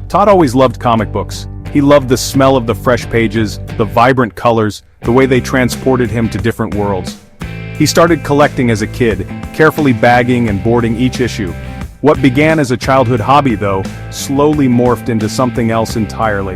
Todd always loved comic books. He loved the smell of the fresh pages, the vibrant colors, the way they transported him to different worlds. He started collecting as a kid, carefully bagging and boarding each issue. What began as a childhood hobby, though, slowly morphed into something else entirely.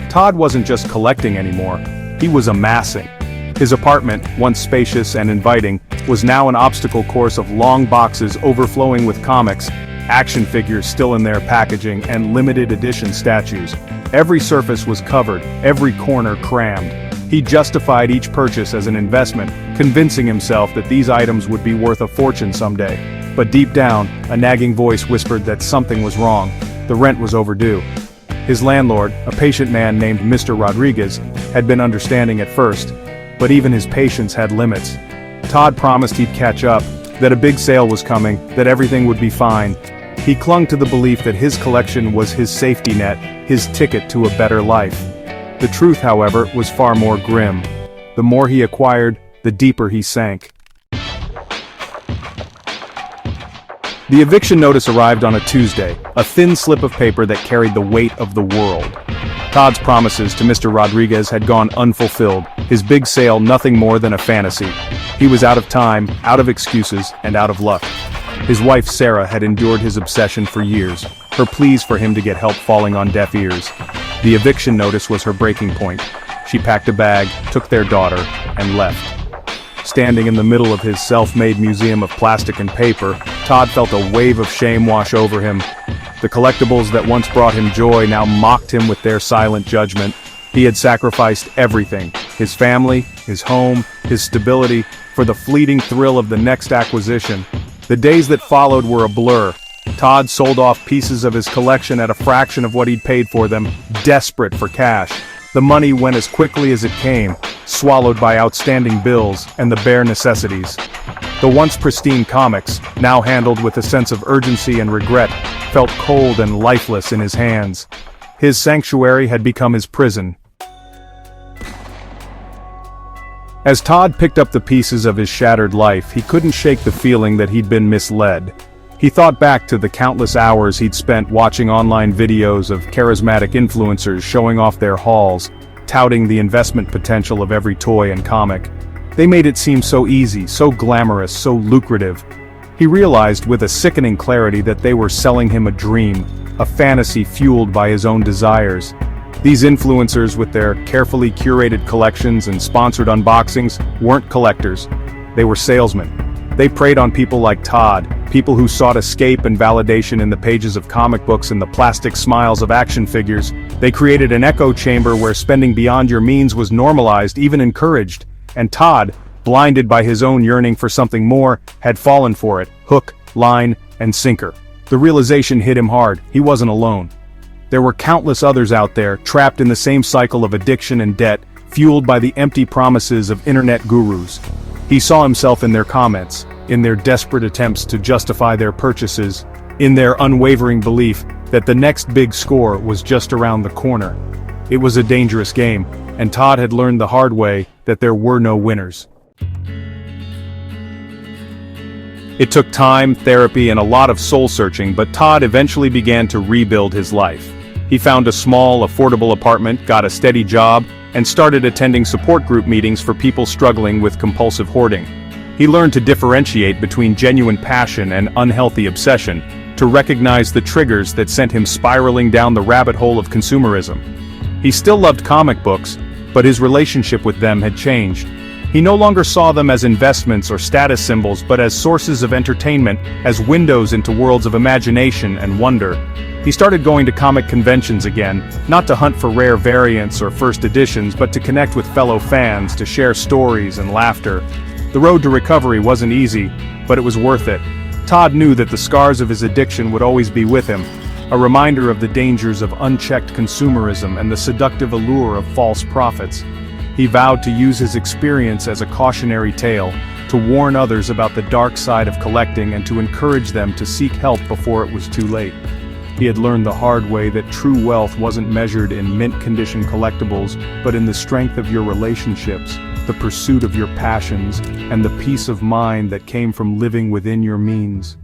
Todd wasn't just collecting anymore, he was amassing. His apartment, once spacious and inviting, was now an obstacle course of long boxes overflowing with comics, action figures still in their packaging, and limited edition statues. Every surface was covered, every corner crammed. He justified each purchase as an investment, convincing himself that these items would be worth a fortune someday. But deep down, a nagging voice whispered that something was wrong. The rent was overdue. His landlord, a patient man named Mr. Rodriguez, had been understanding at first, but even his patience had limits. Todd promised he'd catch up, that a big sale was coming, that everything would be fine. He clung to the belief that his collection was his safety net, his ticket to a better life. The truth, however, was far more grim. The more he acquired, the deeper he sank. The eviction notice arrived on a Tuesday, a thin slip of paper that carried the weight of the world. Todd's promises to Mr. Rodriguez had gone unfulfilled, his big sale nothing more than a fantasy. He was out of time, out of excuses, and out of luck. His wife Sarah had endured his obsession for years, her pleas for him to get help falling on deaf ears. The eviction notice was her breaking point. She packed a bag, took their daughter, and left. Standing in the middle of his self-made museum of plastic and paper, Todd felt a wave of shame wash over him. The collectibles that once brought him joy now mocked him with their silent judgment. He had sacrificed everything, his family, his home, his stability, for the fleeting thrill of the next acquisition. The days that followed were a blur. Todd sold off pieces of his collection at a fraction of what he'd paid for them, desperate for cash. The money went as quickly as it came, swallowed by outstanding bills and the bare necessities. The once pristine comics, now handled with a sense of urgency and regret, felt cold and lifeless in his hands. His sanctuary had become his prison. As Todd picked up the pieces of his shattered life, he couldn't shake the feeling that he'd been misled. He thought back to the countless hours he'd spent watching online videos of charismatic influencers showing off their hauls, touting the investment potential of every toy and comic. They made it seem so easy, so glamorous, so lucrative. He realized with a sickening clarity that they were selling him a dream, a fantasy fueled by his own desires. These influencers with their carefully curated collections and sponsored unboxings weren't collectors. They were salesmen. They preyed on people like Todd, people who sought escape and validation in the pages of comic books and the plastic smiles of action figures. They created an echo chamber where spending beyond your means was normalized, even encouraged. And Todd, blinded by his own yearning for something more, had fallen for it, hook, line, and sinker. The realization hit him hard. He wasn't alone. There were countless others out there, trapped in the same cycle of addiction and debt, fueled by the empty promises of internet gurus. He saw himself in their comments, in their desperate attempts to justify their purchases, in their unwavering belief that the next big score was just around the corner. It was a dangerous game, and Todd had learned the hard way that there were no winners. It took time, therapy, and a lot of soul-searching, but Todd eventually began to rebuild his life. He found a small, affordable apartment, got a steady job, and started attending support group meetings for people struggling with compulsive hoarding. He learned to differentiate between genuine passion and unhealthy obsession, to recognize the triggers that sent him spiraling down the rabbit hole of consumerism. He still loved comic books, but his relationship with them had changed. He no longer saw them as investments or status symbols, but as sources of entertainment, as windows into worlds of imagination and wonder. He started going to comic conventions again, not to hunt for rare variants or first editions, but to connect with fellow fans, to share stories and laughter. The road to recovery wasn't easy, but it was worth it. Todd knew that the scars of his addiction would always be with him, a reminder of the dangers of unchecked consumerism and the seductive allure of false profits. He vowed to use his experience as a cautionary tale, to warn others about the dark side of collecting and to encourage them to seek help before it was too late. He had learned the hard way that true wealth wasn't measured in mint-condition collectibles, but in the strength of your relationships, the pursuit of your passions, and the peace of mind that came from living within your means.